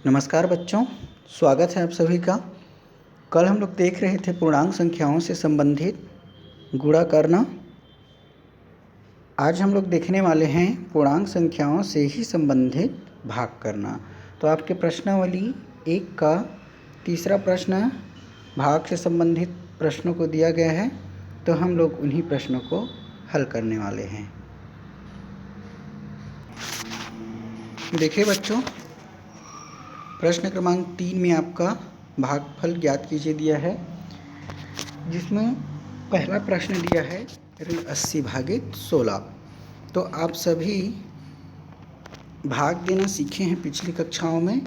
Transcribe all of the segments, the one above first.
नमस्कार बच्चों, स्वागत है आप सभी का। कल हम लोग देख रहे थे पूर्णांक संख्याओं से संबंधित गुणा करना। आज हम लोग देखने वाले हैं पूर्णांक संख्याओं से ही संबंधित भाग करना। तो आपके प्रश्नावली 1 का तीसरा प्रश्न भाग से संबंधित प्रश्नों को दिया गया है, तो हम लोग उन्हीं प्रश्नों को हल करने वाले हैं। देखिए बच्चों, प्रश्न क्रमांक 3 में आपका भागफल ज्ञात कीजिए दिया है, जिसमें पहला प्रश्न दिया है ऋण 80 भागित 16। तो आप सभी भाग देना सीखे हैं पिछली कक्षाओं में।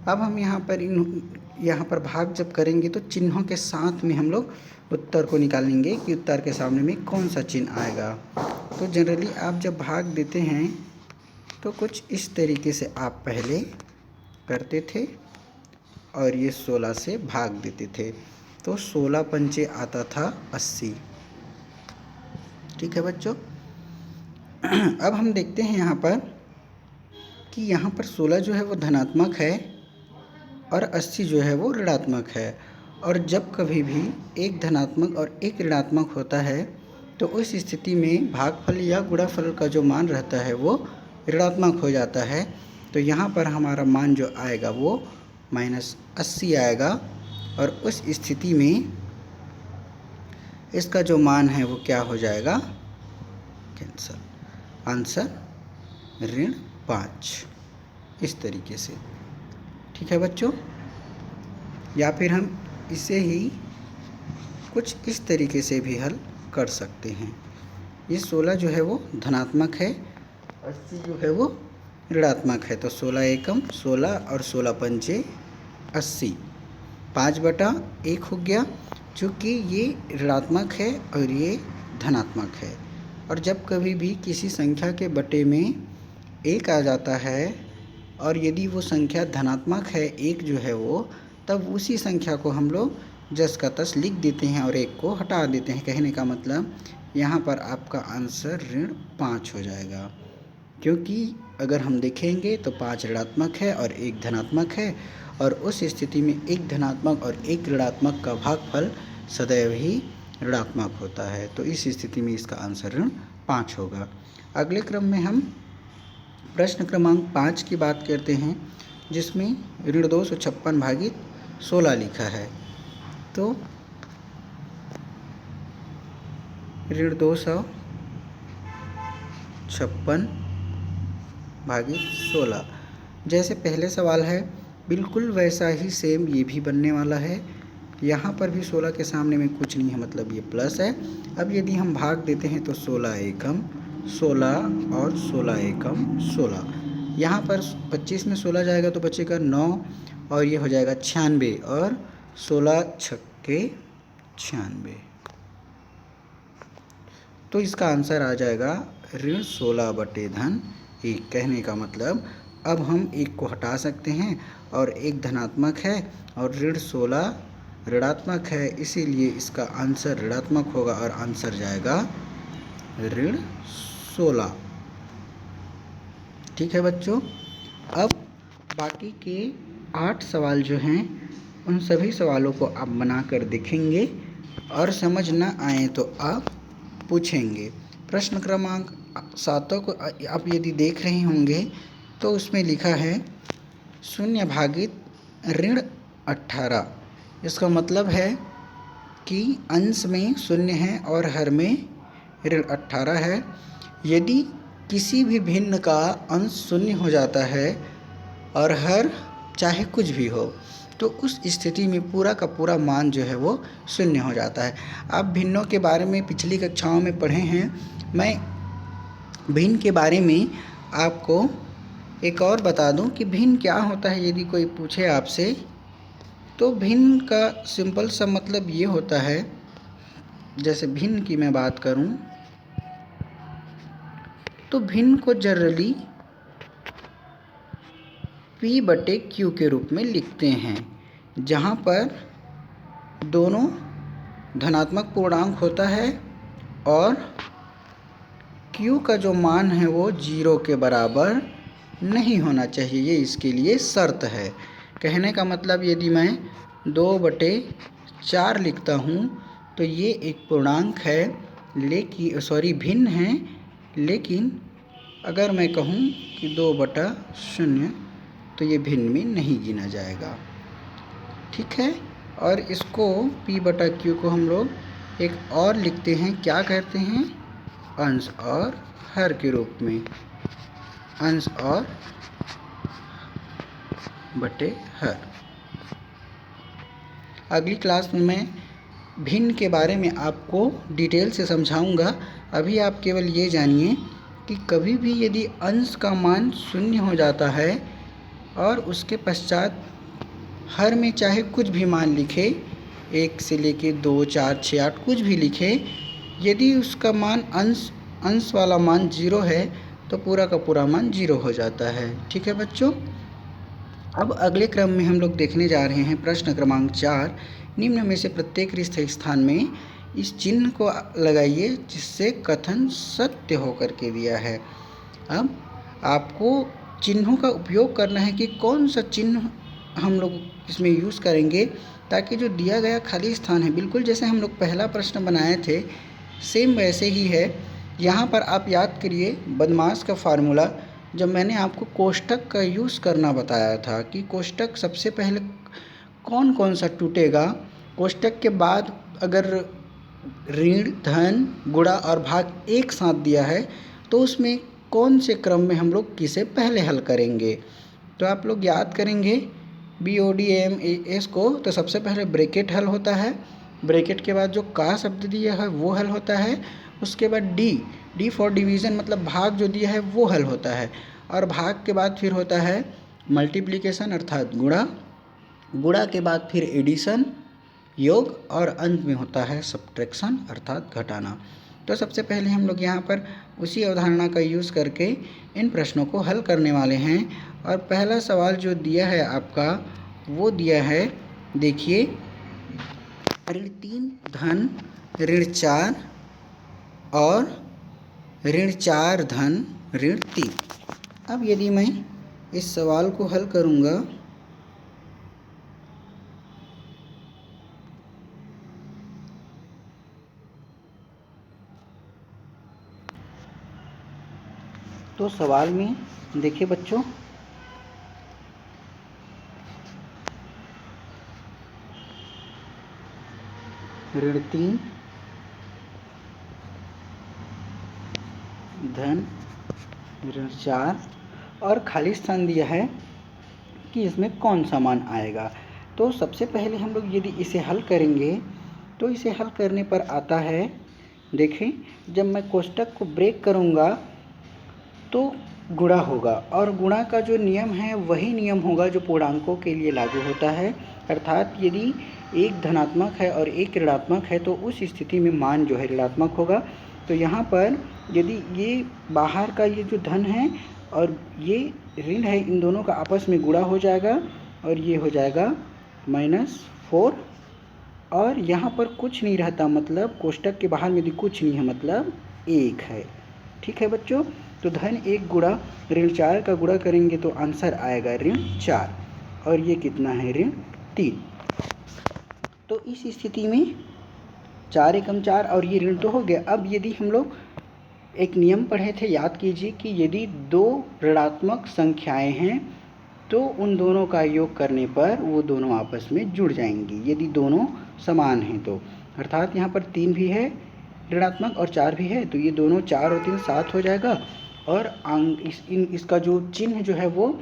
अब हम यहाँ पर भाग जब करेंगे तो चिन्हों के साथ में हम लोग उत्तर को निकालेंगे कि उत्तर के सामने में कौन सा चिन्ह आएगा। तो जनरली आप जब भाग देते हैं तो कुछ इस तरीके से आप पहले करते थे और ये 16 से भाग देते थे, तो 16 पंचे आता था 80। ठीक है बच्चों। अब हम देखते हैं यहाँ पर कि यहाँ पर 16 जो है वो धनात्मक है और 80 जो है वो ऋणात्मक है। और जब कभी भी एक धनात्मक और एक ऋणात्मक होता है तो उस स्थिति में भागफल या गुणाफल का जो मान रहता है वो ऋणात्मक हो जाता है। तो यहाँ पर हमारा मान जो आएगा वो -80 आएगा और उस स्थिति में इसका जो मान है वो क्या हो जाएगा, कैंसल। आंसर ऋण 5, इस तरीके से। ठीक है बच्चों। या फिर हम इसे ही कुछ इस तरीके से भी हल कर सकते हैं। ये 16 जो है वो धनात्मक है, 80 जो है वो ऋणात्मक है। तो 16 एकम 16 और 16 पंचे 80, 5/1 हो गया, चूँकि ये ऋणात्मक है और ये धनात्मक है। और जब कभी भी किसी संख्या के बटे में 1 आ जाता है और यदि वो संख्या धनात्मक है 1 जो है वो, तब उसी संख्या को हम लोग जस का तस लिख देते हैं और 1 को हटा देते हैं। कहने का मतलब यहाँ पर आपका आंसर ऋण 5 हो जाएगा, क्योंकि अगर हम देखेंगे तो 5 ऋणात्मक है और 1 धनात्मक है, और उस स्थिति में एक धनात्मक और एक ऋणात्मक का भागफल सदैव ही ऋणात्मक होता है। तो इस स्थिति में इसका आंसर ऋण 5 होगा। अगले क्रम में हम प्रश्न क्रमांक 5 की बात करते हैं, जिसमें ऋण 256 भागित 16 लिखा है। तो ऋण 256 भागित 16, जैसे पहले सवाल है बिल्कुल वैसा ही सेम ये भी बनने वाला है। यहाँ पर भी 16 के सामने में कुछ नहीं है, मतलब ये प्लस है। अब यदि हम भाग देते हैं तो 16 एकम 16 और 16 एकम 16, यहाँ पर 25 में 16 जाएगा तो बचेगा 9 और ये हो जाएगा 96 और 16 छक्के 96। तो इसका आंसर आ जाएगा ऋण 16/1। कहने का मतलब अब हम 1 को हटा सकते हैं और 1 धनात्मक है और ऋण 16 ऋणात्मक है, इसीलिए इसका आंसर ऋणात्मक होगा और आंसर जाएगा ऋण 16। ठीक है बच्चों। अब बाकी के 8 सवाल जो हैं उन सभी सवालों को आप बनाकर देखेंगे और समझ न आए तो आप पूछेंगे। प्रश्न क्रमांक 7 को आप यदि देख रहे होंगे तो उसमें लिखा है 0 भागित ऋण 18। इसका मतलब है कि अंश में 0 है और हर में ऋण 18 है। यदि किसी भी भिन्न का अंश 0 हो जाता है और हर चाहे कुछ भी हो, तो उस स्थिति में पूरा का पूरा मान जो है वो 0 हो जाता है। आप भिन्नों के बारे में पिछली कक्षाओं में पढ़े हैं। मैं भिन्न के बारे में आपको एक और बता दूं कि भिन्न क्या होता है। यदि कोई पूछे आपसे तो भिन्न का सिंपल सा मतलब ये होता है, जैसे भिन्न की मैं बात करूं तो भिन्न को जनरली P/Q के रूप में लिखते हैं, जहां पर दोनों धनात्मक पूर्णांक होता है और Q का जो मान है वो 0 के बराबर नहीं होना चाहिए, ये इसके लिए शर्त है। कहने का मतलब यदि मैं 2/4 लिखता हूँ तो ये एक पूर्णांक है, लेकिन भिन्न है, लेकिन अगर मैं कहूँ कि 2/0 तो ये भिन्न में नहीं गिना जाएगा। ठीक है, और इसको P/Q को हम लोग एक और लिखते हैं, क्या कहते हैं, अंश और हर के रूप में, अंश और बटे हर। अगली क्लास में मैं भिन्न के बारे में आपको डिटेल से समझाऊंगा। अभी आप केवल ये जानिए कि कभी भी यदि अंश का मान 0 हो जाता है और उसके पश्चात हर में चाहे कुछ भी मान लिखे, 1 से लेके 2, 4, 6, 8 कुछ भी लिखे, यदि उसका मान अंश वाला मान 0 है तो पूरा का पूरा मान 0 हो जाता है। ठीक है बच्चों, अब अगले क्रम में हम लोग देखने जा रहे हैं प्रश्न क्रमांक 4। निम्न में से प्रत्येक रिक्त स्थान में इस चिन्ह को लगाइए जिससे कथन सत्य होकर के दिया है। अब आपको चिन्हों का उपयोग करना है कि कौन सा चिन्ह हम लोग इसमें यूज़ करेंगे ताकि जो दिया गया खाली स्थान है, बिल्कुल जैसे हम लोग पहला प्रश्न बनाए थे सेम वैसे ही है। यहाँ पर आप याद करिए बदमाश का फार्मूला, जब मैंने आपको कोष्टक का यूज़ करना बताया था कि कोष्टक सबसे पहले कौन कौन सा टूटेगा, कोष्टक के बाद अगर ऋण, धन, गुणा और भाग एक साथ दिया है तो उसमें कौन से क्रम में हम लोग किसे पहले हल करेंगे। तो आप लोग याद करेंगे BODMAS को, तो सबसे पहले ब्रैकेट हल होता है, ब्रैकेट के बाद जो का शब्द दिया है वो हल होता है, उसके बाद डी फॉर डिवीज़न मतलब भाग जो दिया है वो हल होता है, और भाग के बाद फिर होता है मल्टीप्लिकेशन अर्थात गुणा, गुणा के बाद फिर एडिशन योग, और अंत में होता है सब्ट्रैक्शन अर्थात घटाना। तो सबसे पहले हम लोग यहाँ पर उसी अवधारणा का यूज़ करके इन प्रश्नों को हल करने वाले हैं। और पहला सवाल जो दिया है आपका वो दिया है, देखिए, ऋण 3 धन ऋण 4 और ऋण 4 धन ऋण 3। अब यदि मैं इस सवाल को हल करूँगा तो सवाल में देखिए बच्चों, ऋण 3 धन ऋण 4 और खाली स्थान दिया है कि इसमें कौन सा मान आएगा। तो सबसे पहले हम लोग यदि इसे हल करेंगे तो इसे हल करने पर आता है, देखें, जब मैं कोष्टक को ब्रेक करूँगा तो गुणा होगा, और गुणा का जो नियम है वही नियम होगा जो पूर्णांकों के लिए लागू होता है। अर्थात यदि एक धनात्मक है और एक ऋणात्मक है तो उस स्थिति में मान जो है ऋणात्मक होगा। तो यहाँ पर यदि ये बाहर का ये जो धन है और ये ऋण है, इन दोनों का आपस में गुणा हो जाएगा और ये हो जाएगा -4, और यहाँ पर कुछ नहीं रहता, मतलब कोष्टक के बाहर में यदि कुछ नहीं है मतलब 1 है। ठीक है बच्चों, तो धन 1 गुणा ऋण 4 का गुणा करेंगे तो आंसर आएगा ऋण 4, और ये कितना है ऋण 3। तो इस स्थिति में 4 एकम 4 और ये ऋण तो हो गया। अब यदि हम लोग एक नियम पढ़े थे, याद कीजिए, कि यदि 2 ऋणात्मक संख्याएं हैं तो उन दोनों का योग करने पर वो दोनों आपस में जुड़ जाएंगी यदि दोनों समान हैं तो। अर्थात यहाँ पर 3 भी है ऋणात्मक और 4 भी है, तो ये दोनों 4 और 3 7 हो जाएगा, और इसका जो चिन्ह जो है वो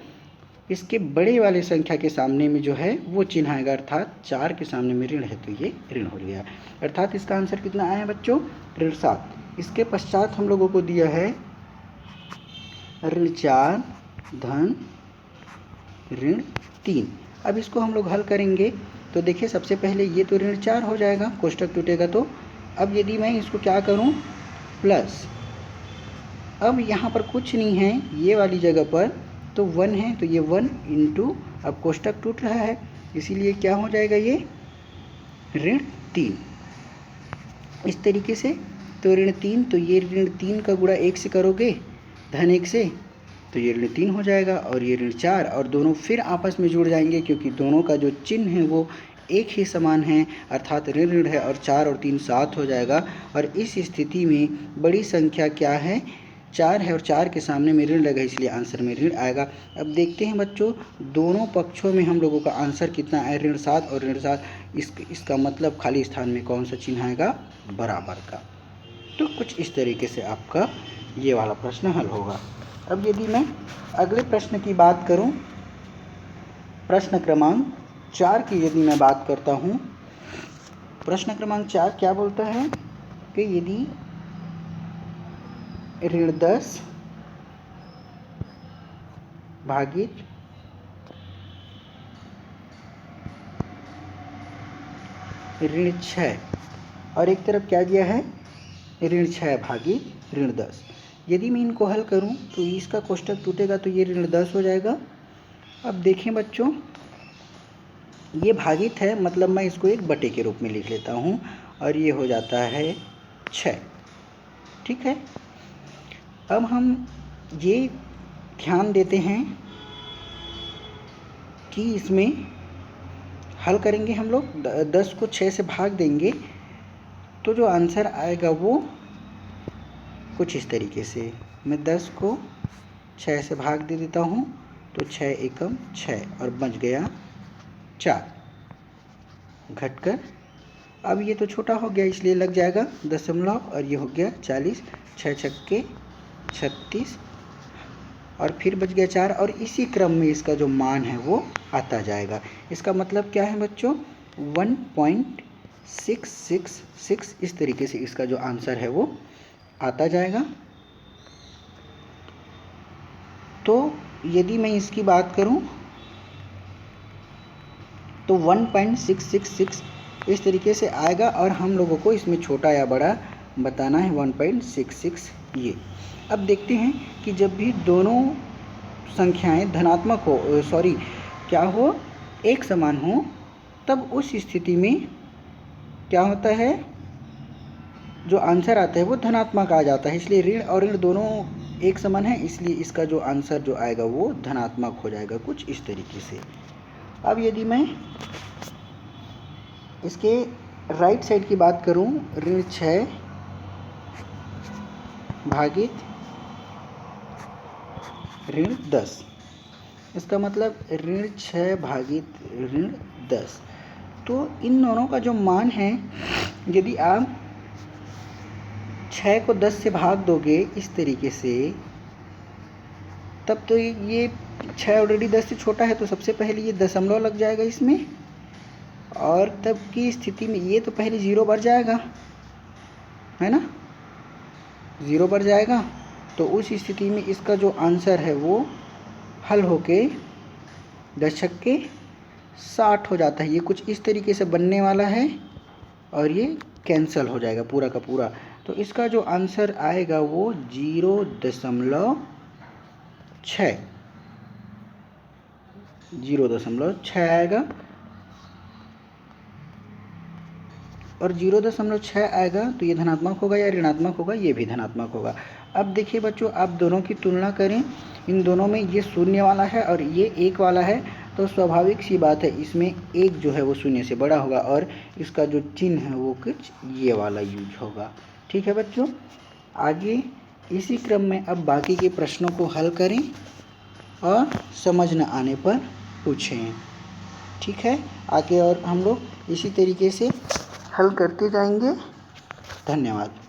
इसके बड़े वाले संख्या के सामने में जो है वो चिन्ह आएगा, अर्थात 4 के सामने में ऋण है तो ये ऋण हो गया। अर्थात इसका आंसर कितना आया बच्चों, ऋण 7। इसके पश्चात हम लोगों को दिया है ऋण 4 धन ऋण 3। अब इसको हम लोग हल करेंगे तो देखिए, सबसे पहले ये तो ऋण 4 हो जाएगा, कोष्टक टूटेगा तो। अब यदि मैं इसको क्या करूं, प्लस, अब यहाँ पर कुछ नहीं है ये वाली जगह पर, तो 1 है तो ये 1 इंटू, अब कोष्टक टूट रहा है इसीलिए क्या हो जाएगा ये ऋण 3। इस तरीके से तो ऋण 3, तो ये ऋण 3 का गुणा 1 से करोगे, धन 1 से, तो ये ऋण 3 हो जाएगा और ये ऋण 4, और दोनों फिर आपस में जुड़ जाएंगे क्योंकि दोनों का जो चिन्ह है वो एक ही समान है, अर्थात ऋण ऋण है और 4 और 3 7 हो जाएगा। और इस स्थिति में बड़ी संख्या क्या है, 4 है और 4 के सामने में ऋण लगा, इसलिए आंसर में ऋण आएगा। अब देखते हैं बच्चों, दोनों पक्षों में हम लोगों का आंसर कितना है, ऋण 7 और ऋण 7। इसका मतलब खाली स्थान में कौन सा चिन्ह आएगा, बराबर का। तो कुछ इस तरीके से आपका ये वाला प्रश्न हल होगा। अब यदि मैं अगले प्रश्न की बात करूं, प्रश्न क्रमांक 4 की यदि मैं बात करता हूं, प्रश्न क्रमांक 4 क्या बोलता है कि यदि ऋण 10 भागित ऋण 6 और एक तरफ क्या दिया है, ऋण 6 भागित ऋण 10, यदि मैं इनको हल करूं तो इसका कोष्टक टूटेगा तो ये ऋण 10 हो जाएगा। अब देखें बच्चों, ये भागित है, मतलब मैं इसको एक बटे के रूप में लिख लेता हूं और ये हो जाता है 6। ठीक है, अब हम ये ध्यान देते हैं कि इसमें हल करेंगे हम लोग, 10 को 6 से भाग देंगे तो जो आंसर आएगा वो कुछ इस तरीके से, मैं 10 को 6 से भाग दे देता हूँ तो 6 एकम 6 और बच गया 4 घटकर। अब ये तो छोटा हो गया इसलिए लग जाएगा दशमलव और ये हो गया 40, 6 छक्के 36 और फिर बच गया 4 और इसी क्रम में इसका जो मान है वो आता जाएगा। इसका मतलब क्या है बच्चों, 1.666, इस तरीके से इसका जो आंसर है वो आता जाएगा। तो यदि मैं इसकी बात करूं तो 1.666 इस तरीके से आएगा और हम लोगों को इसमें छोटा या बड़ा बताना है 1.66 ये। अब देखते हैं कि जब भी दोनों संख्याएं धनात्मक हो, क्या हो, एक समान हो, तब उस स्थिति में क्या होता है, जो आंसर आता है वो धनात्मक आ जाता है। इसलिए ऋण और ऋण दोनों एक समान है, इसलिए इसका जो आंसर जो आएगा वो धनात्मक हो जाएगा, कुछ इस तरीके से। अब यदि मैं इसके राइट साइड की बात करूं, ऋण 6 भागित ऋण 10, इसका मतलब ऋण 6 भागित ऋण 10। तो इन दोनों का जो मान है, यदि आप 6 को 10 से भाग दोगे इस तरीके से, तब तो ये 6 ऑलरेडी 10 से छोटा है तो सबसे पहले ये दशमलव लग जाएगा इसमें, और तब की स्थिति में ये तो पहले 0 बढ़ जाएगा, है ना, 0 बढ़ जाएगा। तो उस स्थिति में इसका जो आंसर है वो हल होके 10 छक्के 60 हो जाता है। ये कुछ इस तरीके से बनने वाला है और ये कैंसिल हो जाएगा पूरा का पूरा। तो इसका जो आंसर आएगा वो 0.6 आएगा, और 0.6 आएगा तो ये धनात्मक होगा या ऋणात्मक होगा, ये भी धनात्मक होगा। अब देखिए बच्चों, आप दोनों की तुलना करें, इन दोनों में ये शून्य वाला है और ये 1 वाला है, तो स्वाभाविक सी बात है इसमें 1 जो है वो शून्य से बड़ा होगा और इसका जो चिन्ह है वो कुछ ये वाला यूज होगा। ठीक है बच्चों, आगे इसी क्रम में अब बाकी के प्रश्नों को हल करें और समझ न आने पर पूछें। ठीक है, आगे और हम लोग इसी तरीके से हल करते जाएंगे। धन्यवाद।